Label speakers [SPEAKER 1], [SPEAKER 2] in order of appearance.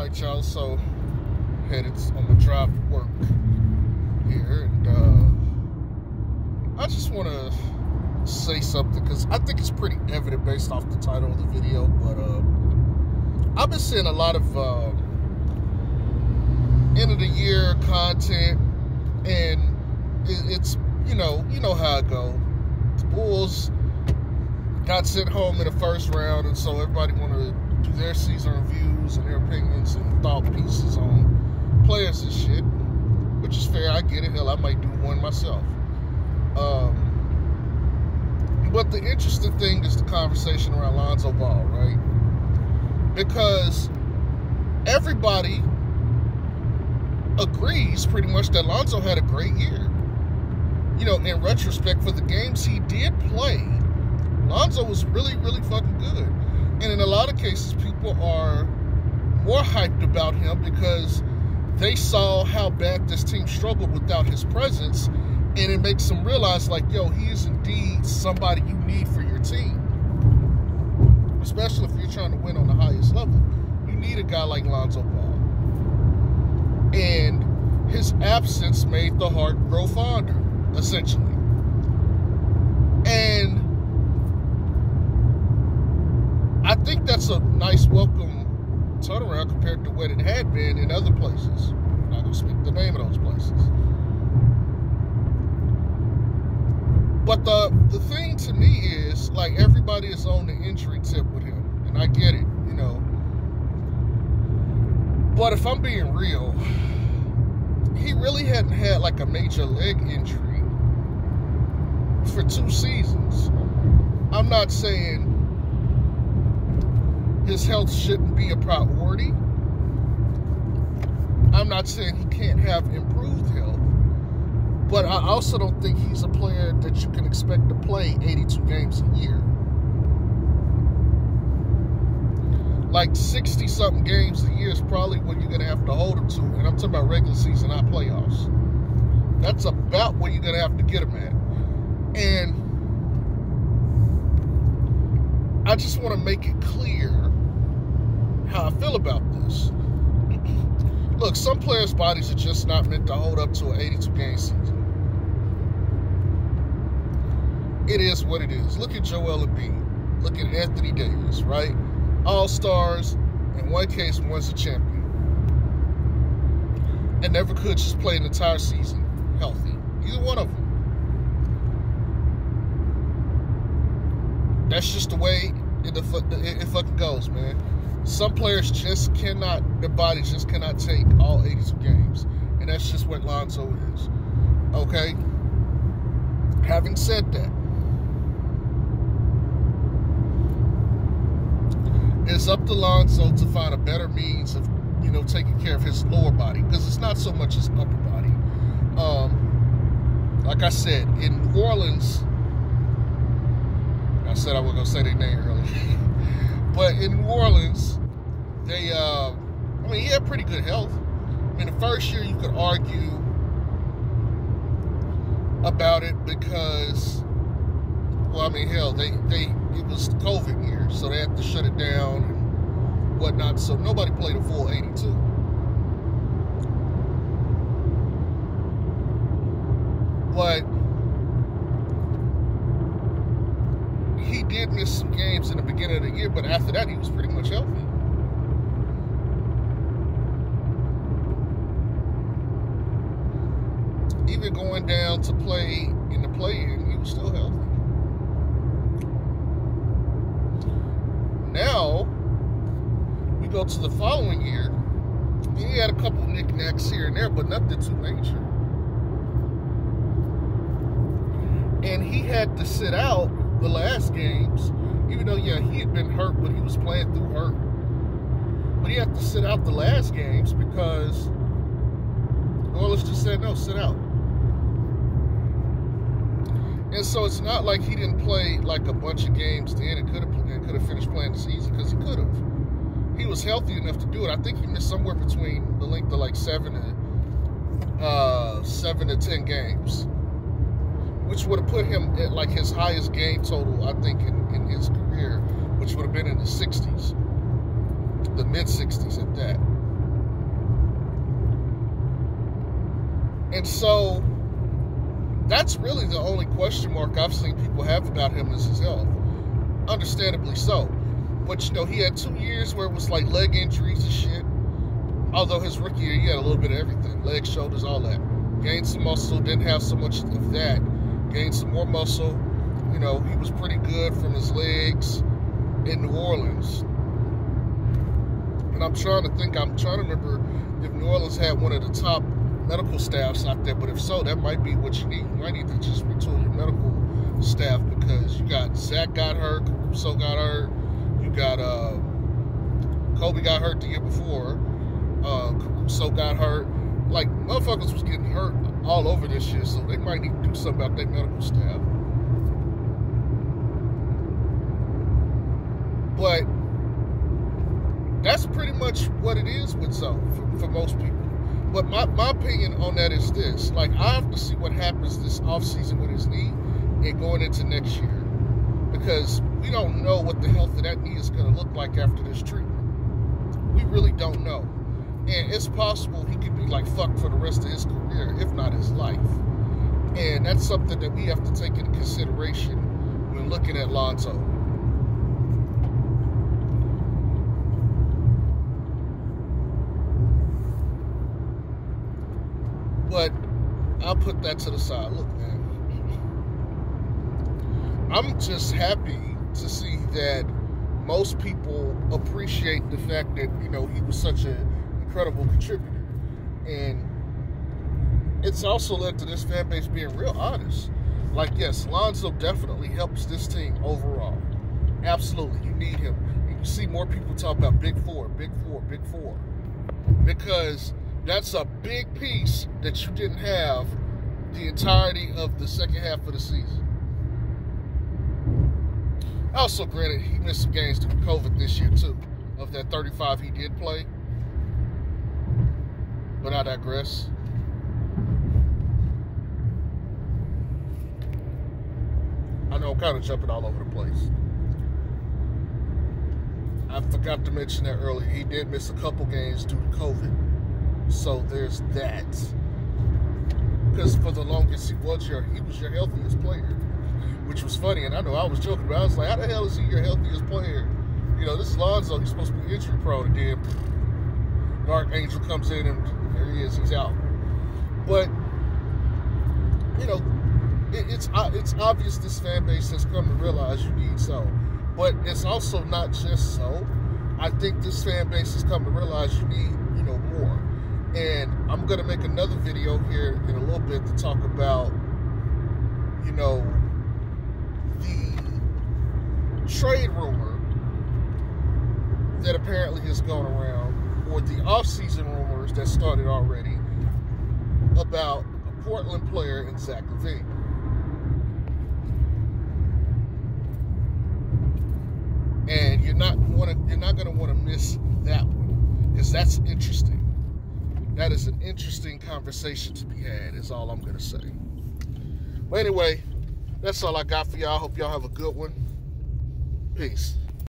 [SPEAKER 1] Alright, y'all, so headed on my drive to work here, and I just want to say something because I think it's pretty evident based off the title of the video, but I've been seeing a lot of end of the year content, and it's you know how it go. The Bulls got sent home in the first round, and so everybody want to do their season reviews and their opinions and thought pieces on players and shit, which is fair. I get it. Hell, I might do one myself. But the interesting thing is the conversation around Lonzo Ball, right? Because everybody agrees pretty much that Lonzo had a great year. You know, in retrospect, for the games he did play, Lonzo was really, really fucking good. And in a lot of cases, people are more hyped about him because they saw how bad this team struggled without his presence, and it makes them realize, like, yo, he is indeed somebody you need for your team. Especially if you're trying to win on the highest level. You need a guy like Lonzo Ball. And his absence made the heart grow fonder, essentially. And I think that's a nice welcome turnaround compared to what it had been in other places. I'm not going to speak the name of those places. But the thing to me is, like, everybody is on the injury tip with him. And I get it, you know. But if I'm being real, he really hadn't had, like, a major leg injury for 2 seasons. I'm not saying his health shouldn't be a priority. I'm not saying he can't have improved health. But I also don't think he's a player that you can expect to play 82 games a year. Like 60-something games a year is probably what you're going to have to hold him to. And I'm talking about regular season, not playoffs. That's about what you're going to have to get him at. And I just want to make it clear how I feel about this. Look, some players' bodies are just not meant to hold up to an 82-game season. It is what it is. Look at Joel Embiid. Look at Anthony Davis, right? All-stars. In one case, one's a champion. And never could just play an entire season healthy. Either one of them. That's just the way it fucking goes, man. Some players just cannot, their body just cannot take all 82 games. And that's just what Lonzo is. Okay? Having said that, it's up to Lonzo to find a better means of, you know, taking care of his lower body. Because it's not so much his upper body. Like I said, in New Orleans, I said I wasn't going to say their name earlier. But in New Orleans, they, I mean, he had pretty good health. I mean, the first year you could argue about it because, well, I mean, hell, it was the COVID year, so they had to shut it down and whatnot, so nobody played a full 82. But he did miss some games in the beginning of the year, but after that, he was pretty much healthy. Even going down to play in the play-in, he was still healthy. Now, we go to the following year. He had a couple knickknacks here and there, but nothing too major. And he had to sit out the last games, even though, yeah, he had been hurt, but he was playing through hurt. But he had to sit out the last games because New Orleans just said, no, sit out. And so it's not like he didn't play like a bunch of games then and could have finished playing the season, because he could have. He was healthy enough to do it. I think he missed somewhere between the length of like 7 to 10 games, which would have put him at like his highest game total, I think, in his career, which would have been in the 60s, the mid-60s at that. And so that's really the only question mark I've seen people have about him is his health. Understandably so. But, you know, he had 2 years where it was like leg injuries and shit. Although his rookie year, he had a little bit of everything. Legs, shoulders, all that. Gained some muscle, didn't have so much of that. Gained some more muscle. You know, he was pretty good from his legs in New Orleans. And I'm trying to remember if New Orleans had one of the top medical staffs out there. But if so, that might be what you need. You might need to just retool your medical staff, because you got Zach got hurt, Caruso got hurt, you got Kobe got hurt the year before, Caruso got hurt. Like, motherfuckers was getting hurt all over this shit, so they might need to do something about their medical staff. But that's pretty much what it is with Zoe for most people. But my opinion on that is this. Like, I have to see what happens this offseason with his knee and going into next year. Because we don't know what the health of that knee is going to look like after this treatment. We really don't know. And it's possible he could be like fucked for the rest of his career, if not his life. And that's something that we have to take into consideration when looking at Lonzo. But I'll put that to the side. Look, man, I'm just happy to see that most people appreciate the fact that, you know, he was such an incredible contributor. And it's also led to this fan base being real honest. Like, yes, Lonzo definitely helps this team overall. Absolutely, you need him. And you see more people talk about Big Four, Big Four, Big Four. Because that's a big piece that you didn't have the entirety of the second half of the season. Also, granted, he missed some games due to COVID this year, too. Of that 35 he did play. But I digress. I know I'm kind of jumping all over the place. I forgot to mention that earlier. He did miss a couple games due to COVID. So there's that. Because for the longest, he was your healthiest player. Which was funny. And I know I was joking, but I was like, how the hell is he your healthiest player? You know, this is Lonzo. He's supposed to be injury prone. And then Dark Angel comes in and there he is. He's out. But, you know, it's obvious this fan base has come to realize you need so. But it's also not just so. I think this fan base has come to realize you need, you know, more. And I'm going to make another video here in a little bit to talk about, you know, the trade rumor that apparently has gone around, or the off-season rumors that started already about a Portland player in Zach LaVine. And you're not going to want to miss that one, because that's interesting. That is an interesting conversation to be had, is all I'm going to say. But anyway, that's all I got for y'all. Hope y'all have a good one. Peace.